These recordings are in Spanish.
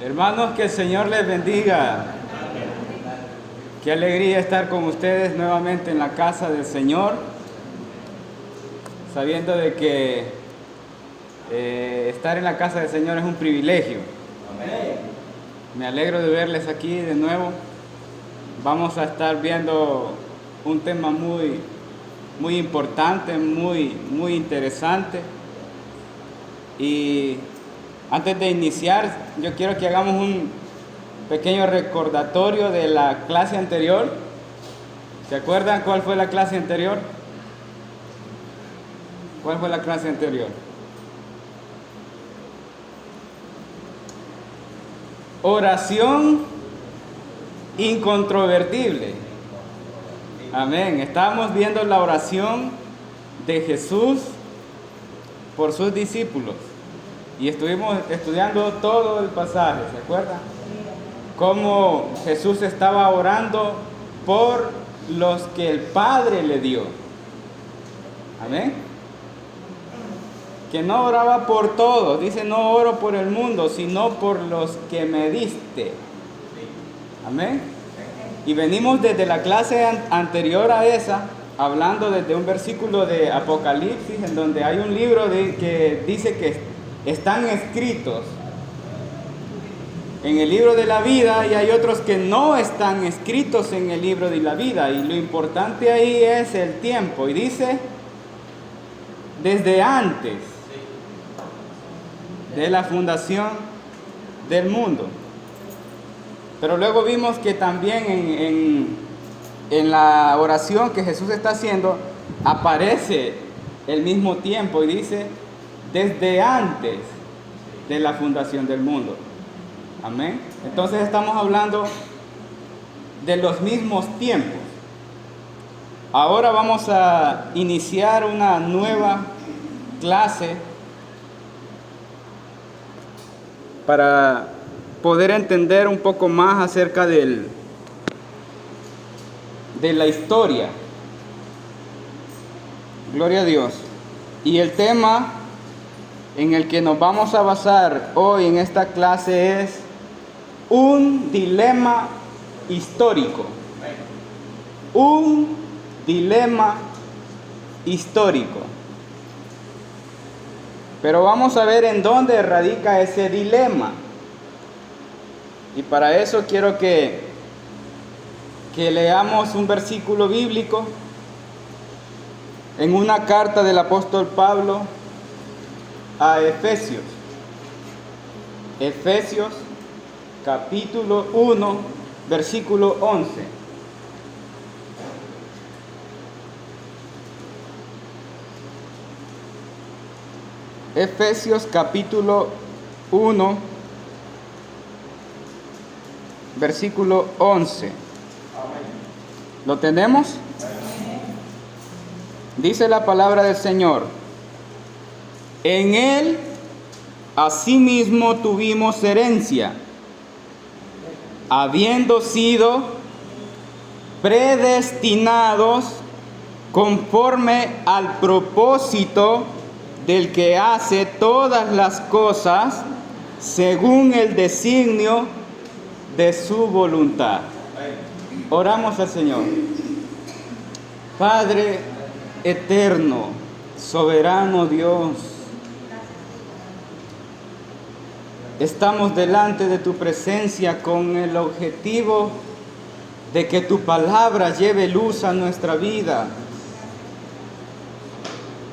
Hermanos, que el Señor les bendiga. Qué alegría estar con ustedes nuevamente en la casa del Señor, sabiendo de que estar en la casa del Señor es un privilegio. Amén. Me alegro de verles aquí de nuevo. Vamos a estar viendo un tema muy importante, muy interesante. Y antes de iniciar, yo quiero que hagamos un pequeño recordatorio de la clase anterior. ¿Se acuerdan cuál fue la clase anterior? ¿Cuál fue la clase anterior? Oración incontrovertible. Amén. Estábamos viendo la oración de Jesús por sus discípulos y estuvimos estudiando todo el pasaje, ¿se acuerdan? Cómo Jesús estaba orando por los que el Padre le dio. Amén. Que no oraba por todos, dice: no oro por el mundo, sino por los que me diste. Amén. Y venimos desde la clase anterior a esa, hablando desde un versículo de Apocalipsis, en donde hay un libro que dice que están escritos en el libro de la vida, y hay otros que no están escritos en el libro de la vida, y lo importante ahí es el tiempo, y dice desde antes de la fundación del mundo. Pero luego vimos que también en la oración que Jesús está haciendo aparece el mismo tiempo y dice desde antes de la fundación del mundo. Amén. Entonces estamos hablando de los mismos tiempos. Ahora vamos a iniciar una nueva clase para poder entender un poco más acerca de la historia. Gloria a Dios. Y el tema en el que nos vamos a basar hoy en esta clase es un dilema histórico. Un dilema histórico. Pero vamos a ver en dónde radica ese dilema. Y para eso quiero que leamos un versículo bíblico en una carta del apóstol Pablo a Efesios. Efesios capítulo 1, versículo 11. Efesios capítulo 1, versículo 11. ¿Lo tenemos? Dice la palabra del Señor: en Él asimismo tuvimos herencia, habiendo sido predestinados conforme al propósito del que hace todas las cosas según el designio de su voluntad. Oramos al Señor. Padre eterno, soberano Dios, estamos delante de tu presencia con el objetivo de que tu palabra lleve luz a nuestra vida.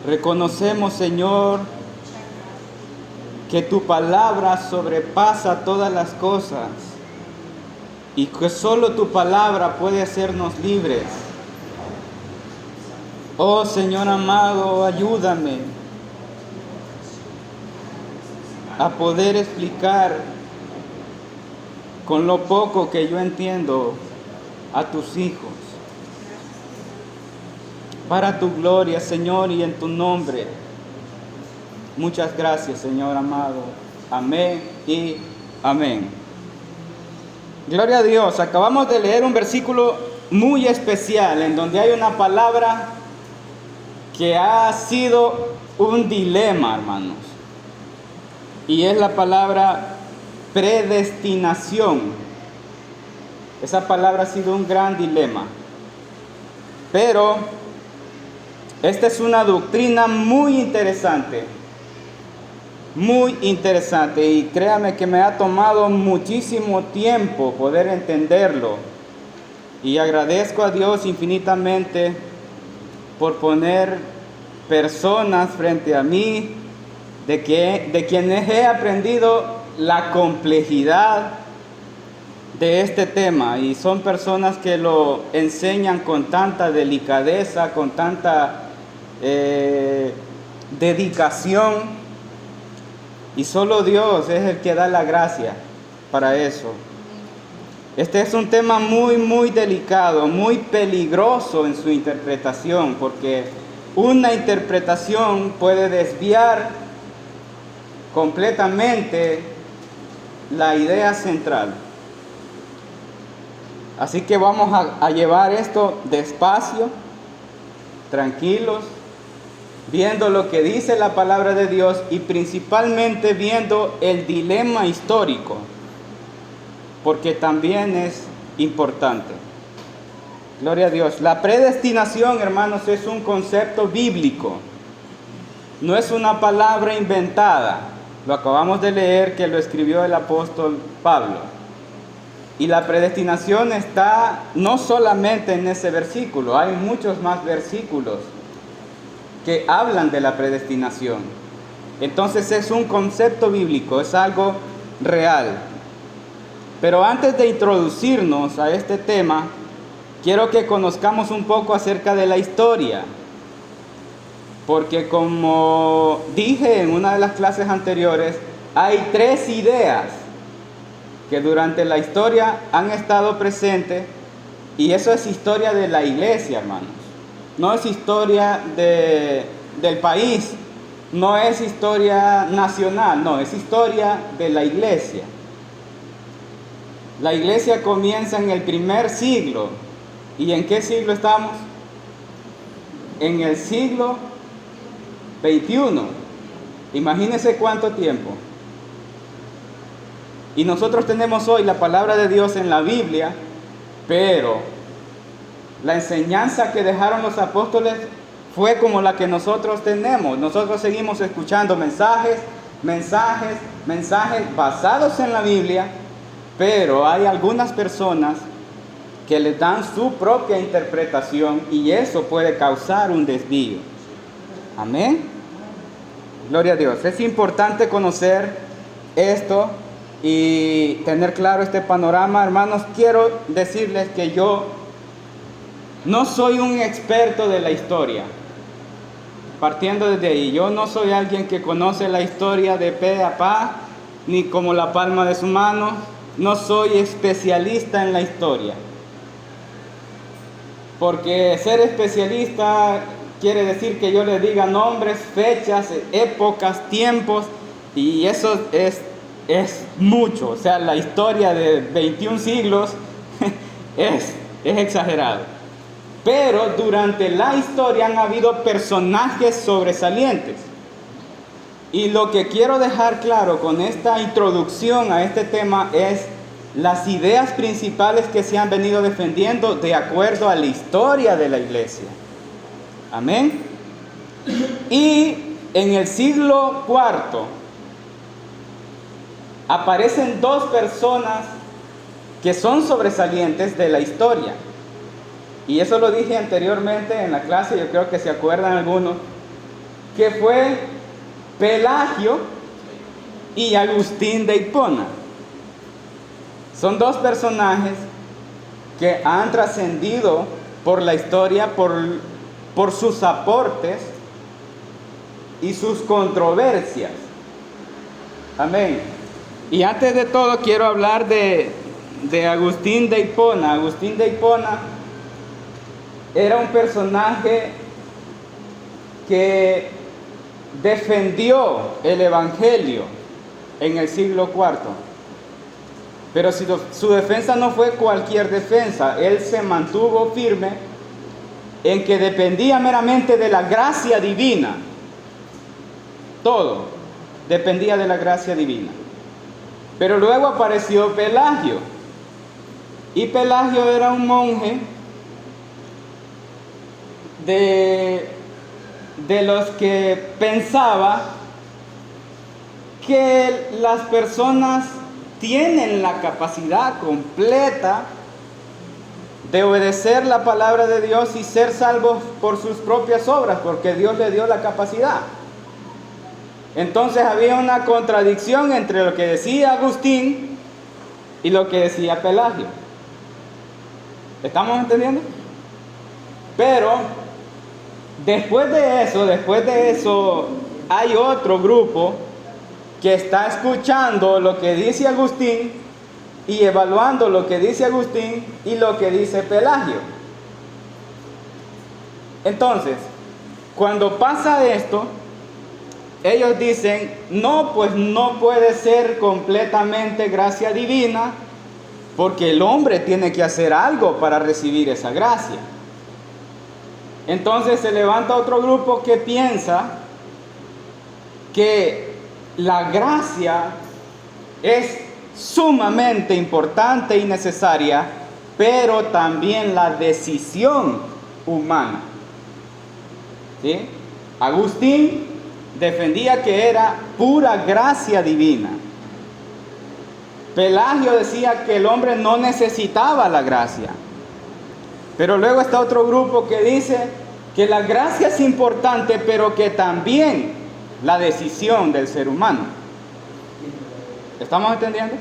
Reconocemos, Señor, que tu palabra sobrepasa todas las cosas y que solo tu palabra puede hacernos libres. Oh Señor amado, ayúdame a poder explicar con lo poco que yo entiendo a tus hijos. Para tu gloria, Señor, y en tu nombre. Muchas gracias, Señor amado. Amén y amén. Gloria a Dios. Acabamos de leer un versículo muy especial en donde hay una palabra que ha sido un dilema, hermanos. Y es la palabra predestinación. Esa palabra ha sido un gran dilema. Pero esta es una doctrina muy interesante y créame que me ha tomado muchísimo tiempo poder entenderlo. Y agradezco a Dios infinitamente por poner personas frente a mí de quienes he aprendido la complejidad de este tema, y son personas que lo enseñan con tanta delicadeza, con tanta dedicación, y solo Dios es el que da la gracia para eso. Este es un tema muy delicado, muy peligroso en su interpretación, porque una interpretación puede desviar completamente la idea central. Así que vamos a llevar esto despacio, tranquilos, viendo lo que dice la palabra de Dios y principalmente viendo el dilema histórico, porque también es importante. Gloria a Dios. La predestinación, hermanos, es un concepto bíblico. No es una palabra inventada. Lo acabamos de leer, que lo escribió el apóstol Pablo. Y la predestinación está no solamente en ese versículo, hay muchos más versículos que hablan de la predestinación. Entonces es un concepto bíblico, es algo real. Pero antes de introducirnos a este tema, quiero que conozcamos un poco acerca de la historia. Porque como dije en una de las clases anteriores, hay 3 ideas que durante la historia han estado presentes, y eso es historia de la iglesia, hermanos. No es historia del país, no es historia nacional, no, es historia de la iglesia. La iglesia comienza en el primer siglo. ¿Y en qué siglo estamos? En el siglo XXI. Imagínense cuánto tiempo. Y nosotros tenemos hoy la palabra de Dios en la Biblia, pero la enseñanza que dejaron los apóstoles fue como la que nosotros tenemos. Nosotros seguimos escuchando mensajes basados en la Biblia, pero hay algunas personas que le dan su propia interpretación y eso puede causar un desvío. Amén. Gloria a Dios. Es importante conocer esto y tener claro este panorama. Hermanos, quiero decirles que yo no soy un experto de la historia. Partiendo desde ahí, yo no soy alguien que conoce la historia de pe a pa, ni como la palma de su mano. No soy especialista en la historia. Porque ser especialista quiere decir que yo le diga nombres, fechas, épocas, tiempos, y eso es mucho. O sea, la historia de 21 siglos es exagerado. Pero durante la historia han habido personajes sobresalientes. Y lo que quiero dejar claro con esta introducción a este tema es las ideas principales que se han venido defendiendo de acuerdo a la historia de la iglesia. Amén. Y en el siglo IV aparecen 2 personas que son sobresalientes de la historia. Y eso lo dije anteriormente en la clase, yo creo que se acuerdan algunos, que fue Pelagio y Agustín de Hipona. Son 2 personajes que han trascendido por la historia, por sus aportes y sus controversias. Amén. Y antes de todo quiero hablar de Agustín de Hipona. Agustín de Hipona era un personaje que defendió el Evangelio en el siglo IV. Pero su defensa no fue cualquier defensa. Él se mantuvo firme en que dependía meramente de la gracia divina. Todo dependía de la gracia divina. Pero luego apareció Pelagio. Y Pelagio era un monje de los que pensaba que las personas tienen la capacidad completa de obedecer la palabra de Dios y ser salvos por sus propias obras, porque Dios le dio la capacidad. Entonces había una contradicción entre lo que decía Agustín y lo que decía Pelagio. ¿Estamos entendiendo? Pero después de eso, hay otro grupo que está escuchando lo que dice Agustín y evaluando lo que dice Agustín y lo que dice Pelagio. Entonces, cuando pasa esto, ellos dicen, no, pues no puede ser completamente gracia divina, porque el hombre tiene que hacer algo para recibir esa gracia. Entonces se levanta otro grupo que piensa que la gracia es sumamente importante y necesaria, pero también la decisión humana. ¿Sí? Agustín defendía que era pura gracia divina. Pelagio decía que el hombre no necesitaba la gracia. Pero luego está otro grupo que dice que la gracia es importante, pero que también la decisión del ser humano. ¿Estamos entendiendo?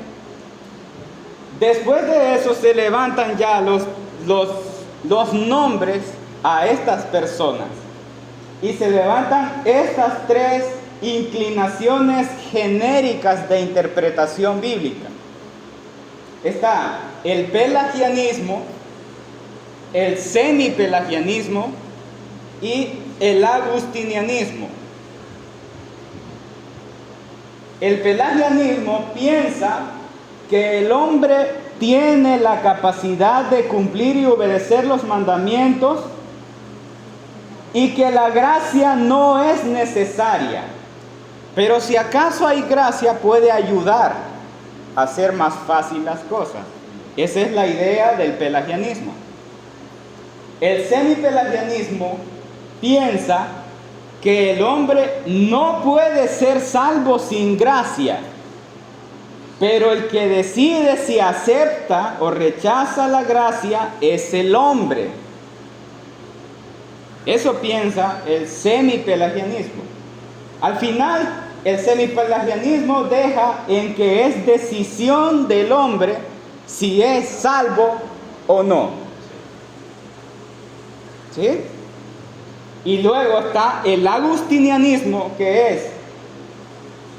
Después de eso se levantan ya los nombres a estas personas. Y se levantan estas tres inclinaciones genéricas de interpretación bíblica. Está el pelagianismo, el semipelagianismo y el agustinianismo. El pelagianismo piensa que el hombre tiene la capacidad de cumplir y obedecer los mandamientos y que la gracia no es necesaria, pero si acaso hay gracia puede ayudar a hacer más fácil las cosas. Esa es la idea del pelagianismo. El semipelagianismo piensa que el hombre no puede ser salvo sin gracia, pero el que decide si acepta o rechaza la gracia es el hombre. Eso piensa el semipelagianismo. Al final, el semipelagianismo deja en que es decisión del hombre si es salvo o no. ¿Sí? Y luego está el agustinianismo, que es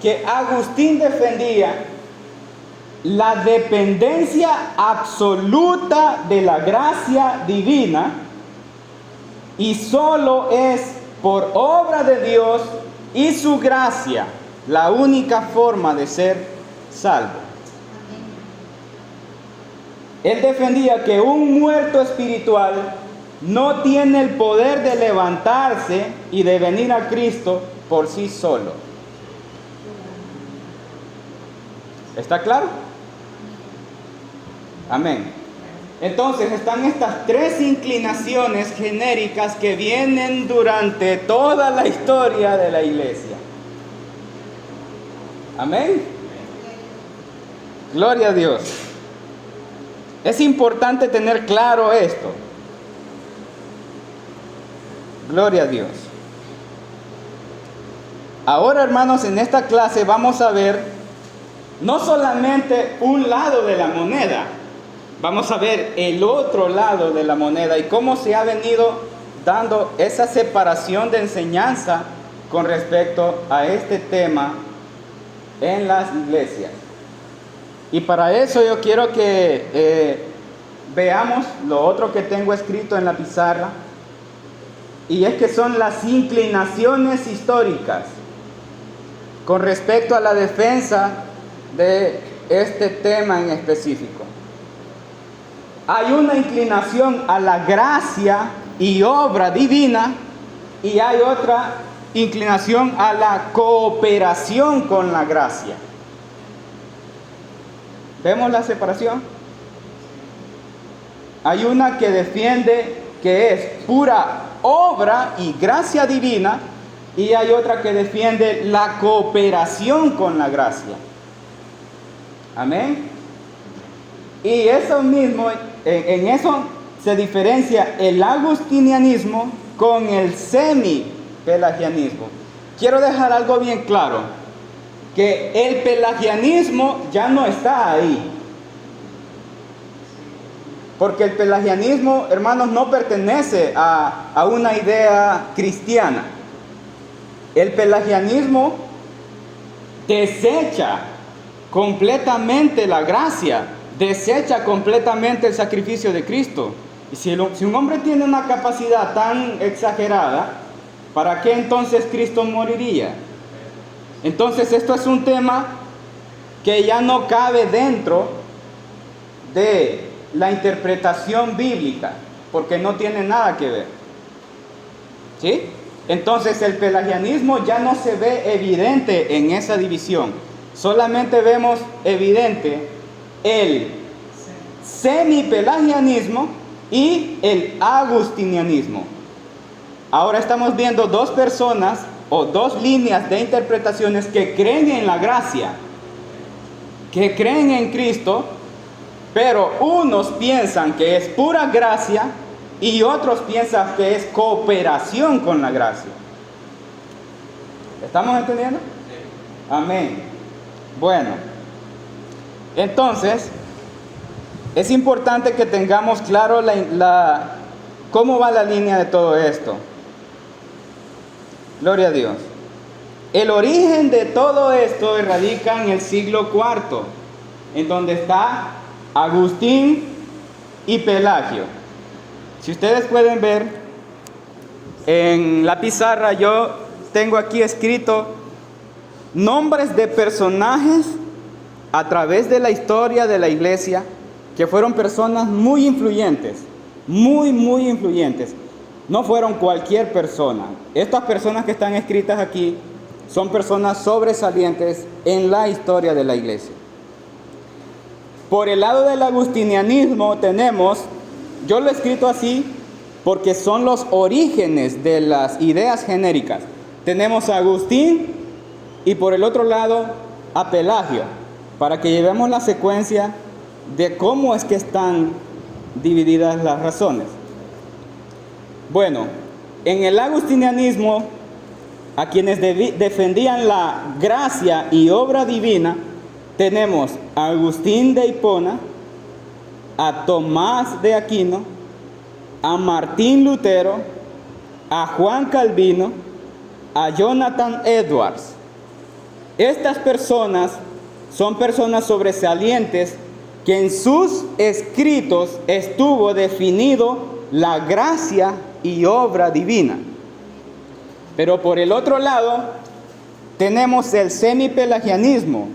que Agustín defendía la dependencia absoluta de la gracia divina y solo es por obra de Dios y su gracia la única forma de ser salvo. Él defendía que un muerto espiritual no tiene el poder de levantarse y de venir a Cristo por sí solo. ¿Está claro? Amén. Entonces están estas tres inclinaciones genéricas que vienen durante toda la historia de la iglesia. Amén. Gloria a Dios. Es importante tener claro esto. Gloria a Dios. Ahora, hermanos, en esta clase vamos a ver no solamente un lado de la moneda, vamos a ver el otro lado de la moneda y cómo se ha venido dando esa separación de enseñanza con respecto a este tema en las iglesias. Y para eso yo quiero que veamos lo otro que tengo escrito en la pizarra, y es que son las inclinaciones históricas con respecto a la defensa de este tema en específico. Hay una inclinación a la gracia y obra divina y hay otra inclinación a la cooperación con la gracia. ¿Vemos la separación? Hay una que defiende que es pura obra y gracia divina, y hay otra que defiende la cooperación con la gracia. Amén. Y eso mismo, en eso se diferencia el agustinianismo con el semi-pelagianismo. Quiero dejar algo bien claro, que el pelagianismo ya no está ahí. Porque el pelagianismo, hermanos, no pertenece a una idea cristiana. El pelagianismo desecha completamente la gracia, desecha completamente el sacrificio de Cristo. Y si un hombre tiene una capacidad tan exagerada, ¿para qué entonces Cristo moriría? Entonces esto es un tema que ya no cabe dentro de la interpretación bíblica, porque no tiene nada que ver. ¿Sí? Entonces el pelagianismo ya no se ve evidente en esa división. Solamente vemos evidente el semipelagianismo y el agustinianismo. Ahora estamos viendo dos personas o dos líneas de interpretaciones que creen en la gracia, que creen en Cristo, pero unos piensan que es pura gracia y otros piensan que es cooperación con la gracia. ¿Estamos entendiendo? Sí. Amén. Bueno, entonces es importante que tengamos claro cómo va la línea de todo esto. Gloria a Dios. El origen de todo esto radica en el siglo IV, en donde está Agustín y Pelagio. Si ustedes pueden ver en la pizarra, yo tengo aquí escrito nombres de personajes a través de la historia de la iglesia que fueron personas muy influyentes, muy influyentes. No fueron cualquier persona. Estas personas que están escritas aquí son personas sobresalientes en la historia de la iglesia. Por el lado del agustinianismo tenemos, yo lo he escrito así porque son los orígenes de las ideas genéricas. Tenemos a Agustín y por el otro lado a Pelagio, para que llevemos la secuencia de cómo es que están divididas las razones. Bueno, en el agustinianismo, a quienes defendían la gracia y obra divina, tenemos a Agustín de Hipona, a Tomás de Aquino, a Martín Lutero, a Juan Calvino, a Jonathan Edwards. Estas personas son personas sobresalientes que en sus escritos estuvo definido la gracia y obra divina. Pero por el otro lado tenemos el semipelagianismo,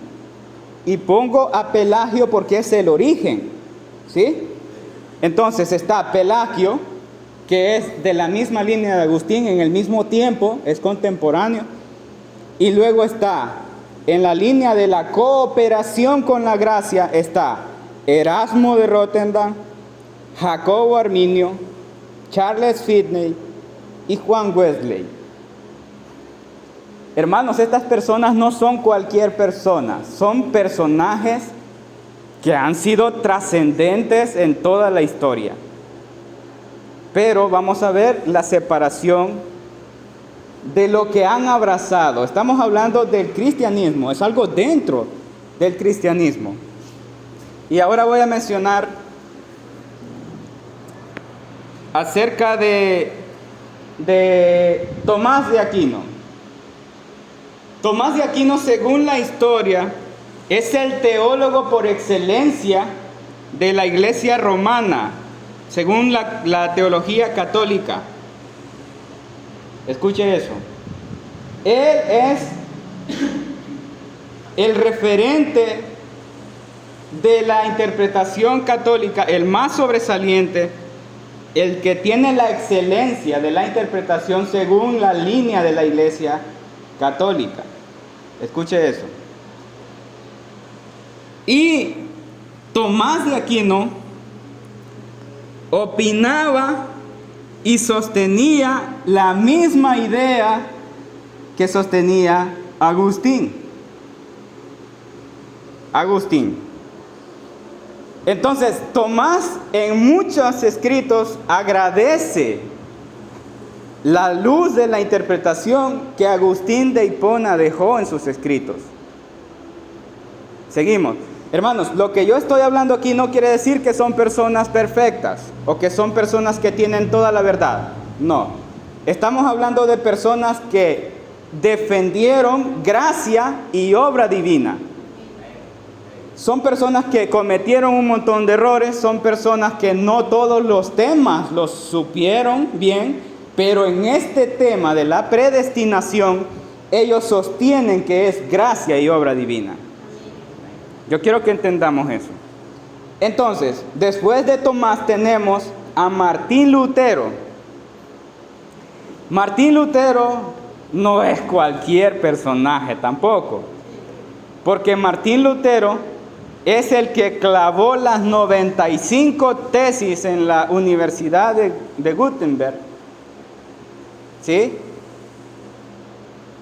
y pongo a Pelagio porque es el origen, ¿sí? Entonces está Pelagio, que es de la misma línea de Agustín, en el mismo tiempo, es contemporáneo, y luego está en la línea de la cooperación con la gracia, está Erasmo de Rotterdam, Jacobo Arminio, Charles Finney y Juan Wesley. Hermanos, estas personas no son cualquier persona, son personajes que han sido trascendentes en toda la historia. Pero vamos a ver la separación de lo que han abrazado. Estamos hablando del cristianismo, es algo dentro del cristianismo. Y ahora voy a mencionar acerca de Tomás de Aquino. Tomás de Aquino, según la historia, es el teólogo por excelencia de la iglesia romana, según la teología católica. Escuche eso. Él es el referente de la interpretación católica, el más sobresaliente, el que tiene la excelencia de la interpretación según la línea de la iglesia católica. Escuche eso. Y Tomás de Aquino opinaba y sostenía la misma idea que sostenía Agustín. Entonces, Tomás en muchos escritos agradece la luz de la interpretación que Agustín de Hipona dejó en sus escritos. Seguimos. Hermanos, lo que yo estoy hablando aquí no quiere decir que son personas perfectas o que son personas que tienen toda la verdad. No. Estamos hablando de personas que defendieron gracia y obra divina. Son personas que cometieron un montón de errores, son personas que no todos los temas los supieron bien, pero en este tema de la predestinación, ellos sostienen que es gracia y obra divina. Yo quiero que entendamos eso. Entonces, después de Tomás tenemos a Martín Lutero. Martín Lutero no es cualquier personaje tampoco, porque Martín Lutero es el que clavó las 95 tesis en la Universidad de Gutenberg, ¿sí?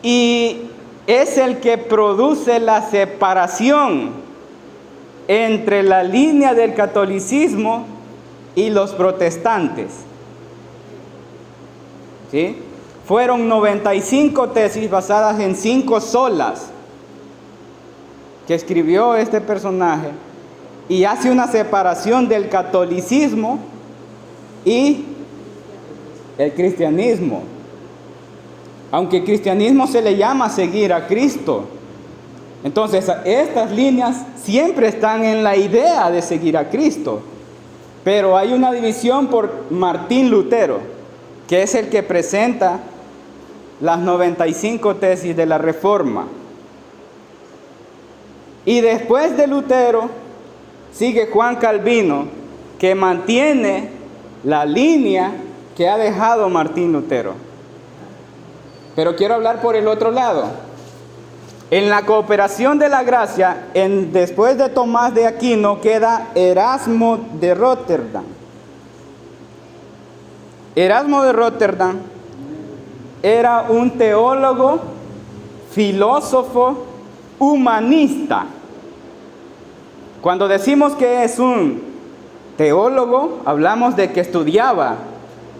Y es el que produce la separación entre la línea del catolicismo y los protestantes, ¿sí? Fueron 95 tesis basadas en 5 solas que escribió este personaje y hace una separación del catolicismo y el cristianismo. Aunque el cristianismo se le llama seguir a Cristo. Entonces, estas líneas siempre están en la idea de seguir a Cristo. Pero hay una división por Martín Lutero, que es el que presenta las 95 tesis de la Reforma. Y después de Lutero sigue Juan Calvino, que mantiene la línea que ha dejado Martín Lutero. Pero quiero hablar por el otro lado. En la cooperación de la gracia, después de Tomás de Aquino, queda Erasmo de Rotterdam. Erasmo de Rotterdam era un teólogo, filósofo, humanista. Cuando decimos que es un teólogo, hablamos de que estudiaba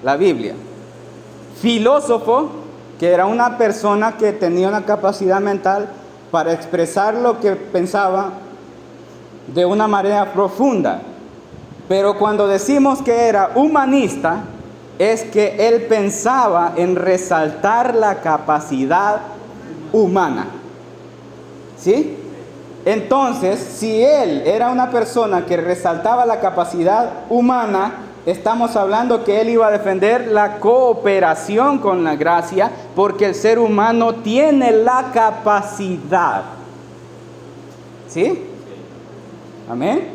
la Biblia. Filósofo, que era una persona que tenía una capacidad mental para expresar lo que pensaba de una manera profunda. Pero cuando decimos que era humanista, es que él pensaba en resaltar la capacidad humana. ¿Sí? Entonces, si él era una persona que resaltaba la capacidad humana, estamos hablando que él iba a defender la cooperación con la gracia, porque el ser humano tiene la capacidad. ¿Sí? Amén.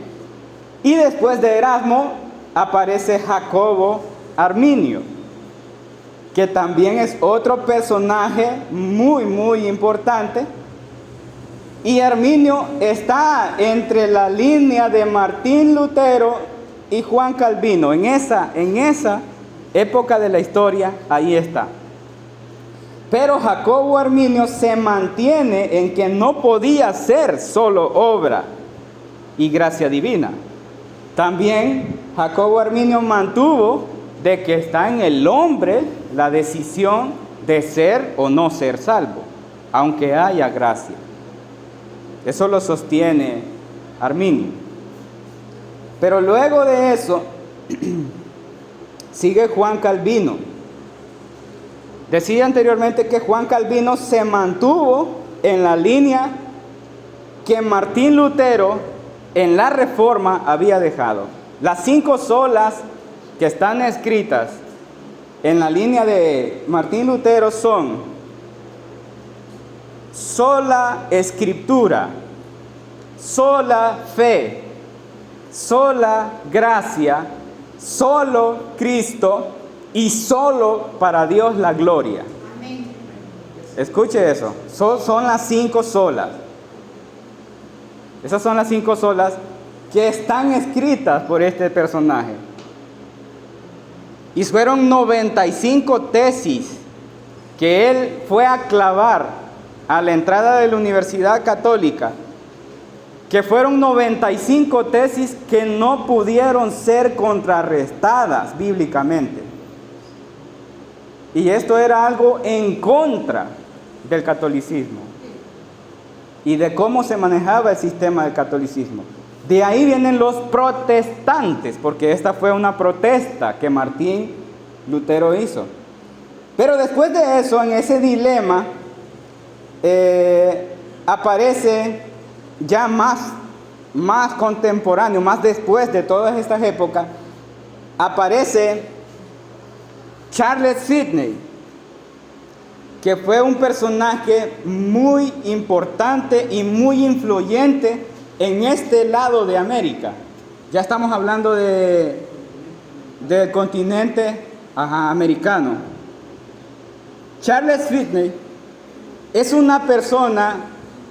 Y después de Erasmo aparece Jacobo Arminio, que también es otro personaje muy, muy importante. Y Arminio está entre la línea de Martín Lutero y Juan Calvino. En esa época de la historia, ahí está. Pero Jacobo Arminio se mantiene en que no podía ser solo obra y gracia divina. También Jacobo Arminio mantuvo de que está en el hombre la decisión de ser o no ser salvo, aunque haya gracia. Eso lo sostiene Arminio. Pero luego de eso sigue Juan Calvino. Decía anteriormente que Juan Calvino se mantuvo en la línea que Martín Lutero en la Reforma había dejado. Las 5 solas que están escritas en la línea de Martín Lutero son sola escritura, sola fe, sola gracia, solo Cristo y solo para Dios la gloria. Amén. Escuche eso, son las 5 solas. Esas son las 5 solas que están escritas por este personaje. Y fueron 95 tesis que él fue a clavar a la entrada de la Universidad Católica, que fueron 95 tesis que no pudieron ser contrarrestadas bíblicamente. Y esto era algo en contra del catolicismo y de cómo se manejaba el sistema del catolicismo. De ahí vienen los protestantes, porque esta fue una protesta que Martín Lutero hizo. Pero después de eso, en ese dilema, aparece ya más contemporáneo, más después de todas estas épocas, aparece Charles Finney, que fue un personaje muy importante y muy influyente en este lado de América. Ya estamos hablando del continente americano. Charles Finney es una persona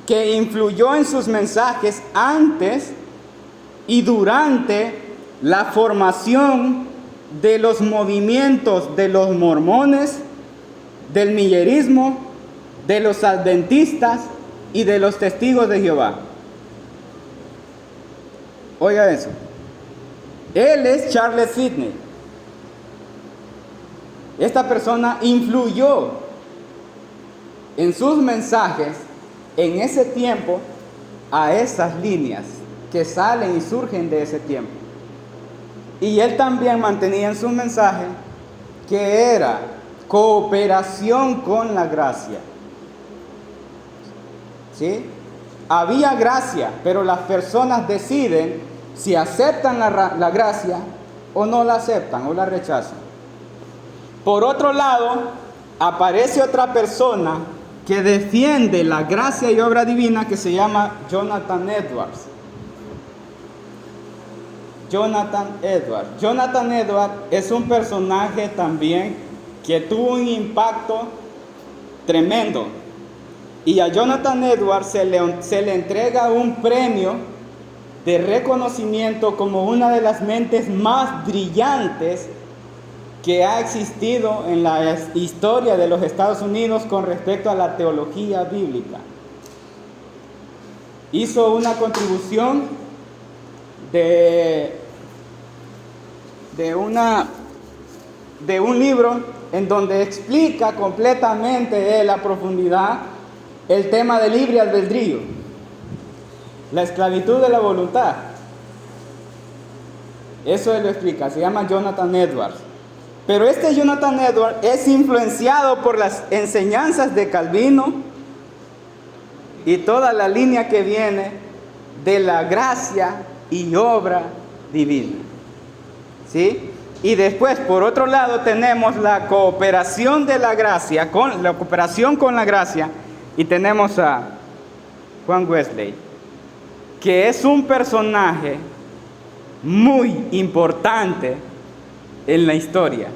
que influyó en sus mensajes antes y durante la formación de los movimientos de los mormones, del millerismo, de los adventistas y de los testigos de Jehová. Oiga eso. Él es Charles Finney. Esta persona influyó en sus mensajes en ese tiempo a esas líneas que salen y surgen de ese tiempo. Y él también mantenía en su mensaje que era cooperación con la gracia. ¿Sí? Había gracia, pero las personas deciden si aceptan la gracia o no la aceptan o la rechazan. Por otro lado, aparece otra persona que defiende la gracia y obra divina, que se llama Jonathan Edwards. Jonathan Edwards es un personaje también que tuvo un impacto tremendo. Y a Jonathan Edwards se le entrega un premio de reconocimiento como una de las mentes más brillantes que ha existido en la historia de los Estados Unidos con respecto a la teología bíblica. Hizo una contribución de un libro en donde explica completamente a profundidad el tema del libre albedrío, la esclavitud de la voluntad. Eso él lo explica, se llama Jonathan Edwards. Pero este Jonathan Edwards es influenciado por las enseñanzas de Calvino y toda la línea que viene de la gracia y obra divina. ¿Sí? Y después, por otro lado, tenemos la cooperación de la gracia, la cooperación con la gracia, y tenemos a Juan Wesley, que es un personaje muy importante en la historia,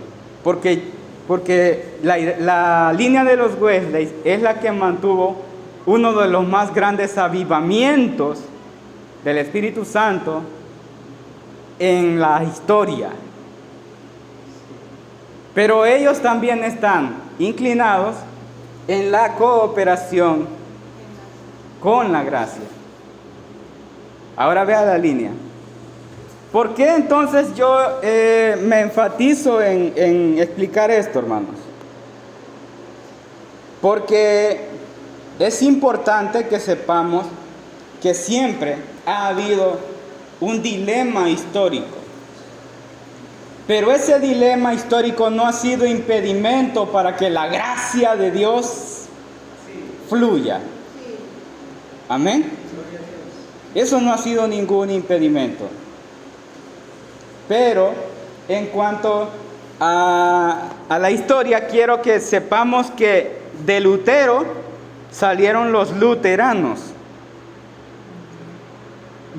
porque la línea de los Wesley es la que mantuvo uno de los más grandes avivamientos del Espíritu Santo en la historia. Pero ellos también están inclinados en la cooperación con la gracia. Ahora vea la línea. ¿Por qué entonces yo me enfatizo en explicar esto, hermanos? Porque es importante que sepamos que siempre ha habido un dilema histórico. Pero ese dilema histórico no ha sido impedimento para que la gracia de Dios fluya. Amén. Eso no ha sido ningún impedimento. Pero en cuanto a la historia, quiero que sepamos que de Lutero salieron los luteranos.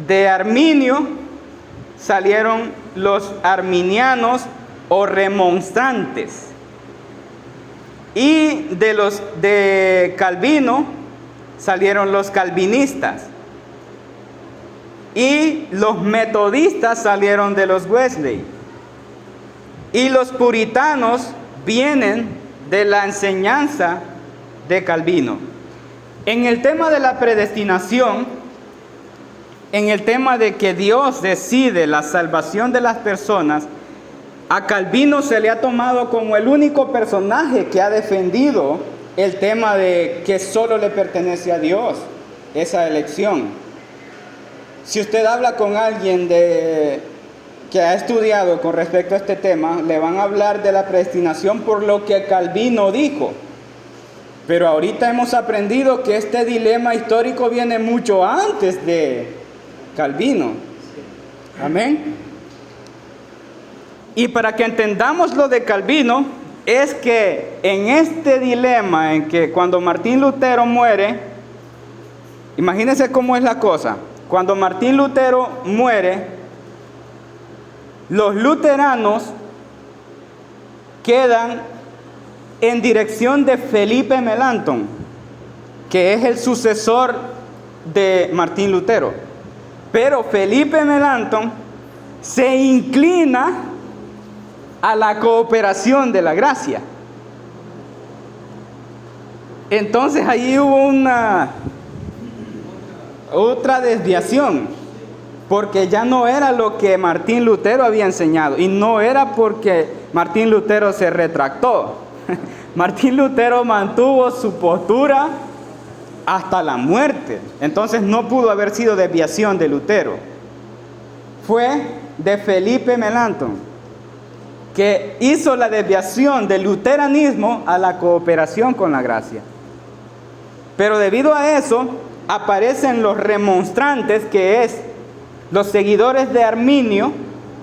De Arminio salieron los arminianos o remonstrantes. Y de Calvino salieron los calvinistas. Y los metodistas salieron de los Wesley. Y los puritanos vienen de la enseñanza de Calvino. En el tema de la predestinación, en el tema de que Dios decide la salvación de las personas, a Calvino se le ha tomado como el único personaje que ha defendido el tema de que solo le pertenece a Dios esa elección. Si usted habla con alguien que ha estudiado con respecto a este tema, le van a hablar de la predestinación por lo que Calvino dijo. Pero ahorita hemos aprendido que este dilema histórico viene mucho antes de Calvino. Amén. Y para que entendamos lo de Calvino, es que en este dilema en que cuando Martín Lutero muere, imagínense cómo es la cosa. Cuando Martín Lutero muere, los luteranos quedan en dirección de Felipe Melanchthon, que es el sucesor de Martín Lutero. Pero Felipe Melanchthon se inclina a la cooperación de la gracia. Entonces allí hubo otra desviación, porque ya no era lo que Martín Lutero había enseñado, y no era porque Martín Lutero se retractó. Martín Lutero mantuvo su postura hasta la muerte. Entonces no pudo haber sido desviación de Lutero. Fue de Felipe Melanchthon, que hizo la desviación del luteranismo a la cooperación con la gracia. Pero debido a eso, aparecen los remonstrantes, que es los seguidores de Arminio,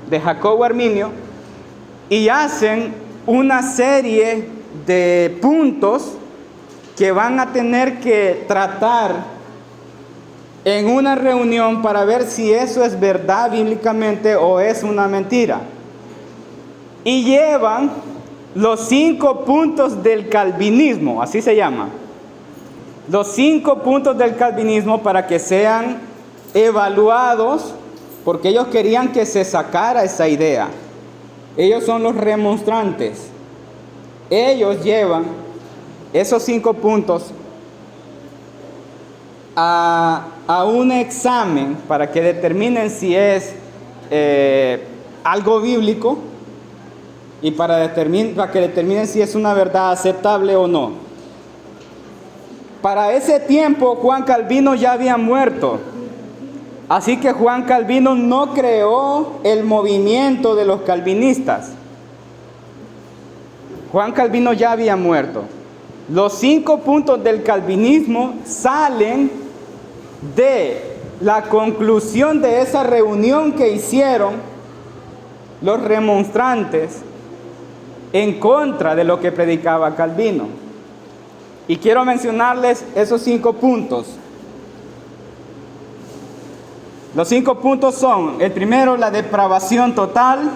de Jacobo Arminio, y hacen una serie de puntos que van a tener que tratar en una reunión para ver si eso es verdad bíblicamente o es una mentira. Y llevan los 5 puntos del calvinismo, así se llama. Los 5 puntos del calvinismo, para que sean evaluados, porque ellos querían que se sacara esa idea. Ellos son los remonstrantes. Ellos llevan esos 5 puntos a un examen para que determinen si es algo bíblico y para que determinen si es una verdad aceptable o no. Para ese tiempo Juan Calvino ya había muerto. Así que Juan Calvino no creó el movimiento de los calvinistas. Juan Calvino ya había muerto. Los 5 puntos del calvinismo salen de la conclusión de esa reunión que hicieron los remonstrantes en contra de lo que predicaba Calvino. Y quiero mencionarles esos 5 puntos. Los 5 puntos son: el primero, la depravación total;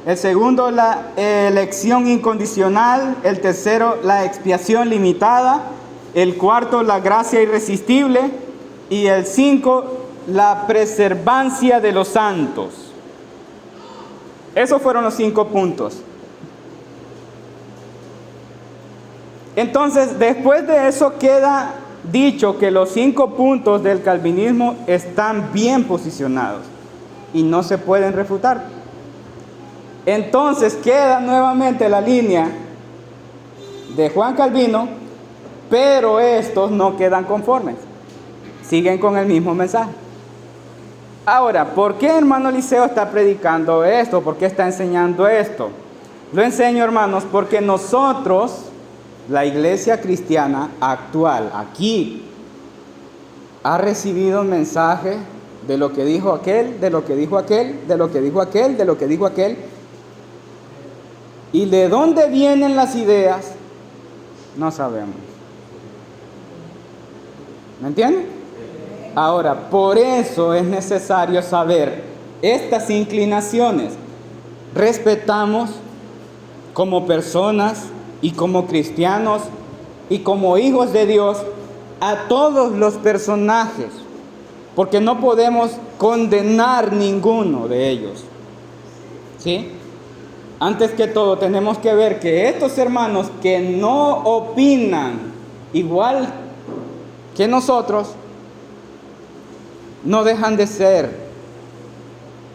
el segundo, la elección incondicional; el tercero, la expiación limitada; el cuarto, la gracia irresistible; y el 5, la preservancia de los santos. Esos fueron los 5 puntos. Entonces, después de eso queda dicho que los 5 puntos del calvinismo están bien posicionados y no se pueden refutar. Entonces queda nuevamente la línea de Juan Calvino, pero estos no quedan conformes, siguen con el mismo mensaje. Ahora, ¿por qué hermano Eliseo está predicando esto? ¿Por qué está enseñando esto? Lo enseño, hermanos, porque nosotros, la iglesia cristiana actual, aquí, ha recibido un mensaje de lo que dijo aquel, de lo que dijo aquel, de lo que dijo aquel, de lo que dijo aquel. ¿Y de dónde vienen las ideas? No sabemos. ¿Me entienden? Ahora, por eso es necesario saber estas inclinaciones. Respetamos como personas y como cristianos y como hijos de Dios a todos los personajes, porque no podemos condenar ninguno de ellos. ¿Sí? Antes que todo tenemos que ver que estos hermanos que no opinan igual que nosotros, no dejan de ser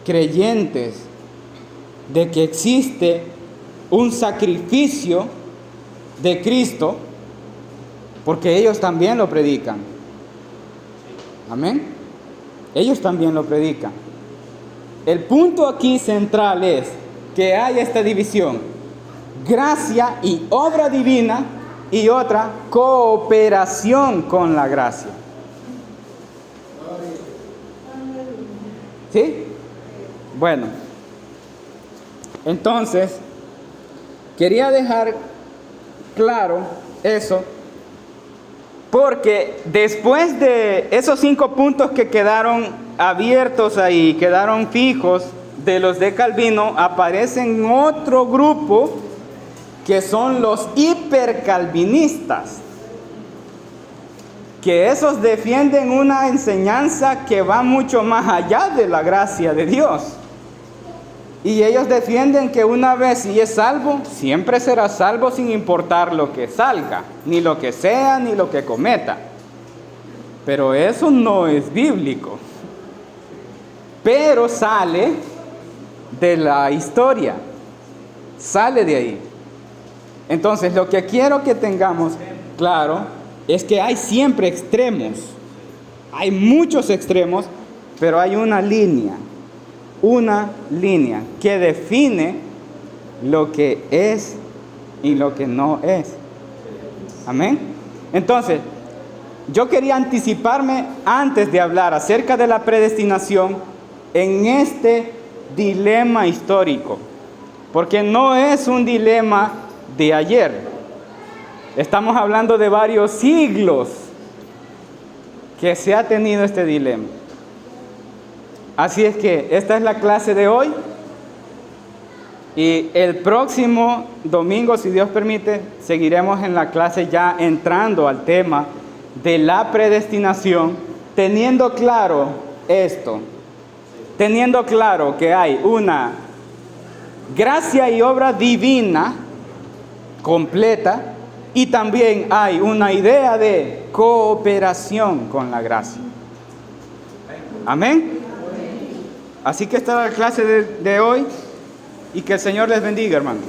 creyentes de que existe un sacrificio de Cristo, porque ellos también lo predican. Amén. Ellos también lo predican. El punto aquí central es que hay esta división: gracia y obra divina, y otra, cooperación con la gracia. ¿Sí? Bueno, entonces quería dejar claro eso, porque después de esos 5 puntos que quedaron abiertos ahí, quedaron fijos de los de Calvino, aparecen otro grupo que son los hipercalvinistas, que esos defienden una enseñanza que va mucho más allá de la gracia de Dios. Y ellos defienden que una vez si es salvo, siempre será salvo sin importar lo que salga, ni lo que sea, ni lo que cometa. Pero eso no es bíblico. Pero sale de la historia, sale de ahí. Entonces, lo que quiero que tengamos claro es que hay siempre extremos. Hay muchos extremos, pero hay una línea que define lo que es y lo que no es. Amén. Entonces, yo quería anticiparme antes de hablar acerca de la predestinación en este dilema histórico, porque no es un dilema de ayer. Estamos hablando de varios siglos que se ha tenido este dilema. Así es que esta es la clase de hoy, y el próximo domingo, si Dios permite, seguiremos en la clase ya entrando al tema de la predestinación, teniendo claro esto, teniendo claro que hay una gracia y obra divina completa, y también hay una idea de cooperación con la gracia. Amén. Así que esta es la clase de hoy, y que el Señor les bendiga, hermanos.